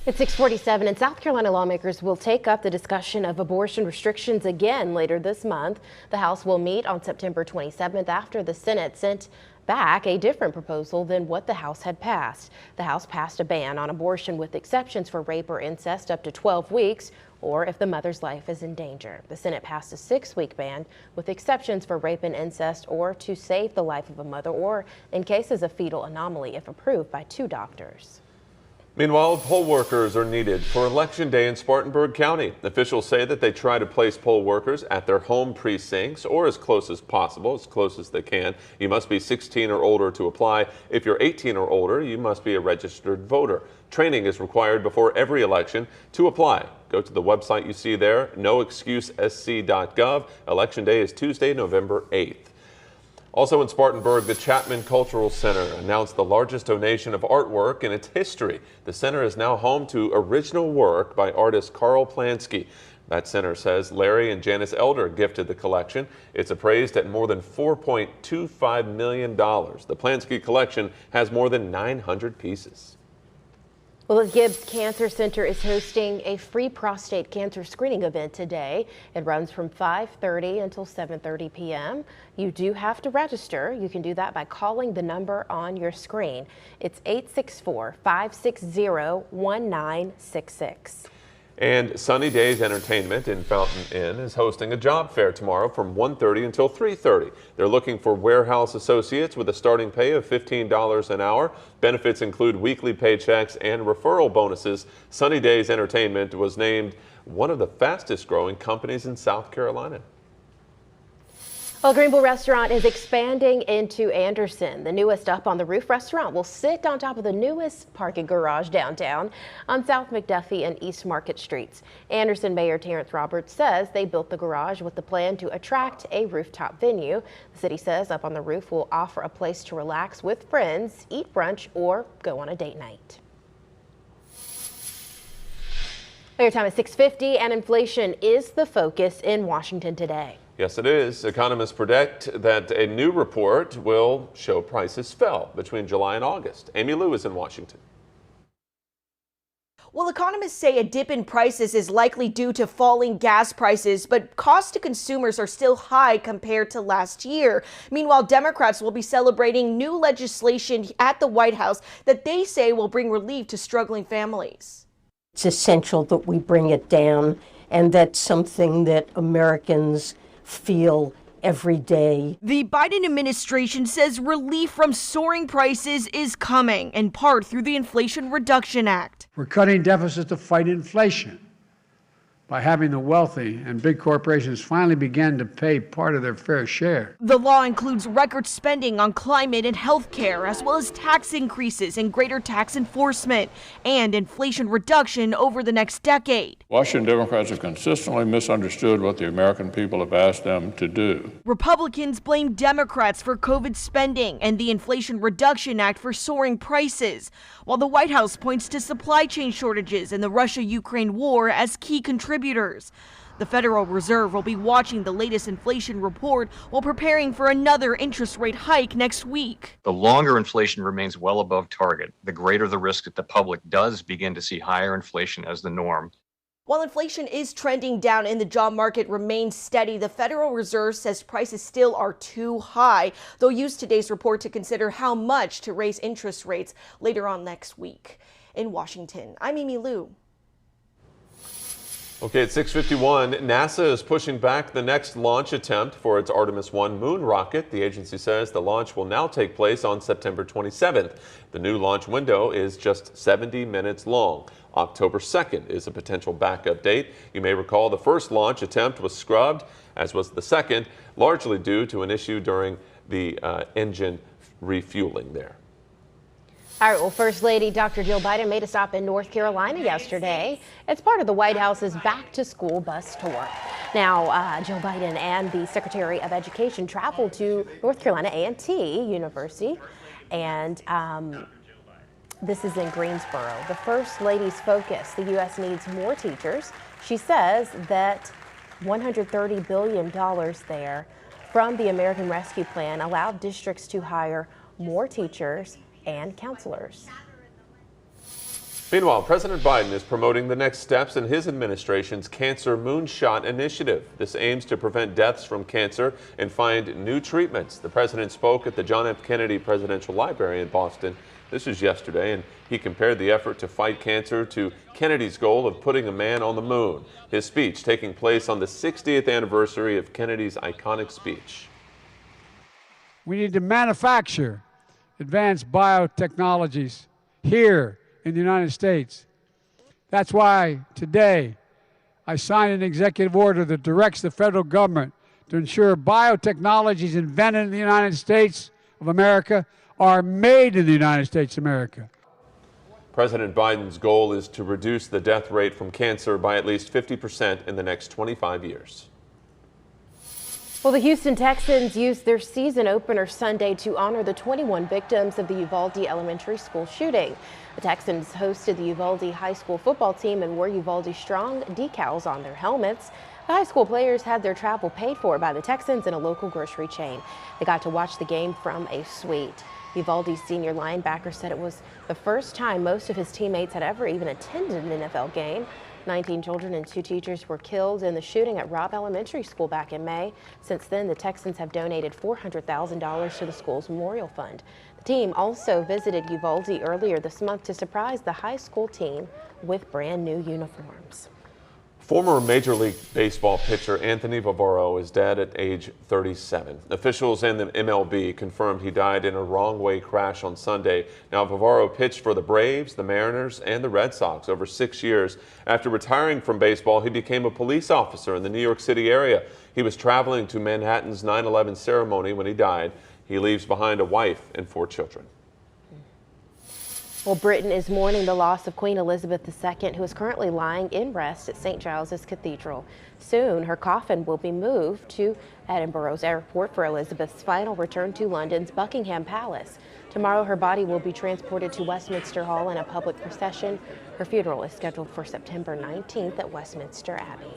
It's 6:47, and South Carolina lawmakers will take up the discussion of abortion restrictions again later this month. The House will meet on September 27th after the Senate sent back a different proposal than what the House had passed. The House passed a ban on abortion with exceptions for rape or incest up to 12 weeks or if the mother's life is in danger. The Senate passed a 6-week ban with exceptions for rape and incest or to save the life of a mother or in cases of fetal anomaly if approved by 2 doctors. Meanwhile, poll workers are needed for Election Day in Spartanburg County. Officials say that they try to place poll workers at their home precincts or as close as possible, as close as they can. You must be 16 or older to apply. If you're 18 or older, you must be a registered voter. Training is required before every election to apply. Go to the website you see there, noexcusesc.gov. Election Day is Tuesday, November 8th. Also in Spartanburg, the Chapman Cultural Center announced the largest donation of artwork in its history. The center is now home to original work by artist Carl Plansky. That center says Larry and Janice Elder gifted the collection. It's appraised at more than $4.25 million. The Plansky collection has more than 900 pieces. Well, the Gibbs Cancer Center is hosting a free prostate cancer screening event today. It runs from 5:30 until 7:30 p.m. You do have to register. You can do that by calling the number on your screen. It's 864-560-1966. And Sunny Days Entertainment in Fountain Inn is hosting a job fair tomorrow from 1:30 until 3:30. They're looking for warehouse associates with a starting pay of $15 an hour. Benefits include weekly paychecks and referral bonuses. Sunny Days Entertainment was named one of the fastest growing companies in South Carolina. Well, Greenville Restaurant is expanding into Anderson. The newest Up on the Roof restaurant will sit on top of the newest parking garage downtown on South McDuffie and East Market Streets. Anderson Mayor Terrence Roberts says they built the garage with the plan to attract a rooftop venue. The city says Up on the Roof will offer a place to relax with friends, eat brunch, or go on a date night. Your time is 6:50, and inflation is the focus in Washington today. Yes, it is. Economists predict that a new report will show prices fell between July and August. Amy Lou is in Washington. Well, economists say a dip in prices is likely due to falling gas prices, but costs to consumers are still high compared to last year. Meanwhile, Democrats will be celebrating new legislation at the White House that they say will bring relief to struggling families. It's essential that we bring it down, and that's something that Americans feel every day. The Biden administration says relief from soaring prices is coming, in part through the Inflation Reduction Act. We're cutting deficits to fight inflation by having the wealthy and big corporations finally begin to pay part of their fair share. The law includes record spending on climate and health care, as well as tax increases and greater tax enforcement and inflation reduction over the next decade. Washington Democrats have consistently misunderstood what the American people have asked them to do. Republicans blame Democrats for COVID spending and the Inflation Reduction Act for soaring prices, while the White House points to supply chain shortages and the Russia-Ukraine war as key contributors. The Federal Reserve will be watching the latest inflation report while preparing for another interest rate hike next week. The longer inflation remains well above target, the greater the risk that the public does begin to see higher inflation as the norm. While inflation is trending down and the job market remains steady, the Federal Reserve says prices still are too high. They'll use today's report to consider how much to raise interest rates later on next week. In Washington, I'm Amy Lou. Okay, at 6:51, NASA is pushing back the next launch attempt for its Artemis 1 moon rocket. The agency says the launch will now take place on September 27th. The new launch window is just 70 minutes long. October 2nd is a potential backup date. You may recall the first launch attempt was scrubbed, as was the second, largely due to an issue during the engine refueling there. All right, well, First Lady Dr. Jill Biden made a stop in North Carolina yesterday. It's part of the White House's Back to School bus tour. Now, Jill Biden and the Secretary of Education traveled to North Carolina A&T University, and this is in Greensboro. The First Lady's focus: the U.S. needs more teachers. She says that $130 billion there from the American Rescue Plan allowed districts to hire more teachers and counselors. Meanwhile, President Biden is promoting the next steps in his administration's Cancer Moonshot initiative. This aims to prevent deaths from cancer and find new treatments. The president spoke at the John F. Kennedy Presidential Library in Boston. This was yesterday, and he compared the effort to fight cancer to Kennedy's goal of putting a man on the moon. His speech taking place on the 60th anniversary of Kennedy's iconic speech. We need to manufacture advanced biotechnologies here in the United States. That's why today I signed an executive order that directs the federal government to ensure biotechnologies invented in the United States of America are made in the United States of America. President Biden's goal is to reduce the death rate from cancer by at least 50% in the next 25 years. Well, the Houston Texans used their season opener Sunday to honor the 21 victims of the Uvalde Elementary School shooting. The Texans hosted the Uvalde High School football team and wore Uvalde Strong decals on their helmets. The high school players had their travel paid for by the Texans in a local grocery chain. They got to watch the game from a suite. Uvalde's senior linebacker said it was the first time most of his teammates had ever even attended an NFL game. 19 children and 2 teachers were killed in the shooting at Robb Elementary School back in May. Since then, the Texans have donated $400,000 to the school's memorial fund. The team also visited Uvalde earlier this month to surprise the high school team with brand new uniforms. Former Major League Baseball pitcher Anthony Vivaro is dead at age 37. Officials and the MLB confirmed he died in a wrong-way crash on Sunday. Now, Vivaro pitched for the Braves, the Mariners, and the Red Sox over 6 years. After retiring from baseball, he became a police officer in the New York City area. He was traveling to Manhattan's 9/11 ceremony when he died. He leaves behind a wife and 4 children. Well, Britain is mourning the loss of Queen Elizabeth II, who is currently lying in rest at St. Giles's Cathedral. Soon, her coffin will be moved to Edinburgh's airport for Elizabeth's final return to London's Buckingham Palace. Tomorrow, her body will be transported to Westminster Hall in a public procession. Her funeral is scheduled for September 19th at Westminster Abbey.